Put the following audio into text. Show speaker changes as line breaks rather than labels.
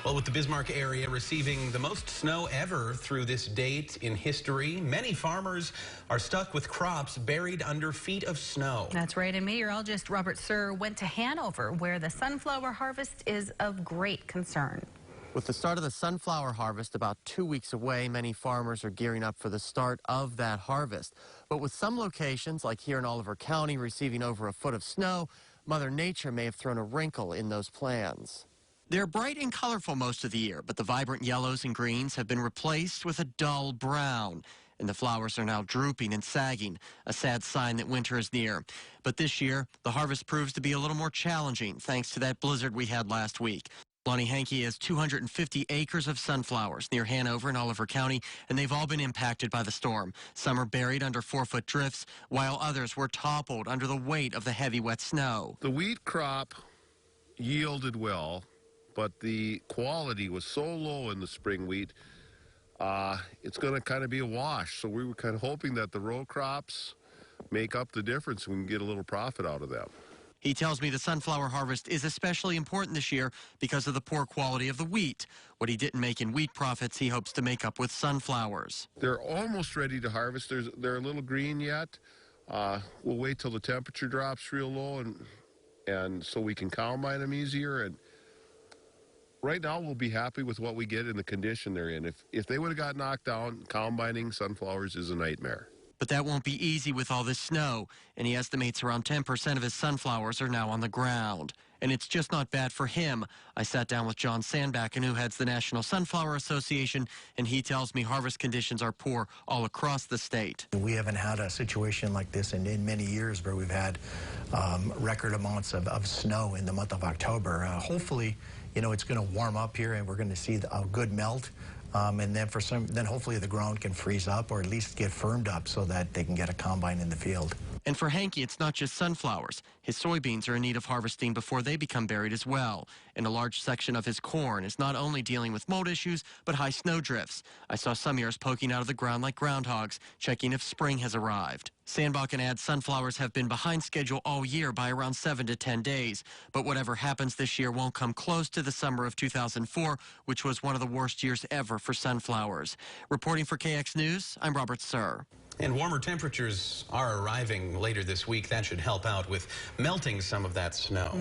Well, with the Bismarck area receiving the most snow ever through this date in history, many farmers are stuck with crops buried under feet of snow.
That's right, and meteorologist Robert Suhr went to Hanover, where the sunflower harvest is of great concern.
With the start of the sunflower harvest about 2 weeks away, many farmers are gearing up for the start of that harvest. But with some locations, like here in Oliver County, receiving over a foot of snow, Mother Nature may have thrown a wrinkle in those plans. They're bright and colorful most of the year, but the vibrant yellows and greens have been replaced with a dull brown. And the flowers are now drooping and sagging, a sad sign that winter is near. But this year, the harvest proves to be a little more challenging, thanks to that blizzard we had last week. Lonnie Hankey has 250 acres of sunflowers near Hanover in Oliver County, and they've all been impacted by the storm. Some are buried under 4-foot drifts, while others were toppled under the weight of the heavy, wet snow.
The wheat crop yielded well, but the quality was so low in the spring wheat, it's going to kind of be a wash. So we were kind of hoping that the row crops make up the difference and we can get a little profit out of them.
He tells me the sunflower harvest is especially important this year because of the poor quality of the wheat. What he didn't make in wheat profits, he hopes to make up with sunflowers.
They're almost ready to harvest. They're a little green yet. We'll wait till the temperature drops real low and so we can combine them easier. And right now we'll be happy with what we get in the condition they're in. If they would have got knocked down, combining sunflowers is a nightmare.
But that won't be easy with all this snow, and he estimates around 10% of his sunflowers are now on the ground. And it's just not bad for him. I sat down with John Sandbacken, who heads the National Sunflower Association, and he tells me harvest conditions are poor all across the state.
We haven't had a situation like this in many years where we've had record amounts of snow in the month of October. Hopefully, it's going to warm up here and we're going to see a good melt. And then hopefully the ground can freeze up or at least get firmed up so that they can get a combine in the field.
And for Hankey, it's not just sunflowers. His soybeans are in need of harvesting before they become buried as well. And a large section of his corn is not only dealing with mold issues, but high snow drifts. I saw some ears poking out of the ground like groundhogs, checking if spring has arrived. Sandbacken adds sunflowers have been behind schedule all year by around 7 to 10 days. But whatever happens this year won't come close to the summer of 2004, which was one of the worst years ever for sunflowers. Reporting for KX News, I'm Robert Suhr.
And warmer temperatures are arriving later this week. That should help out with melting some of that snow.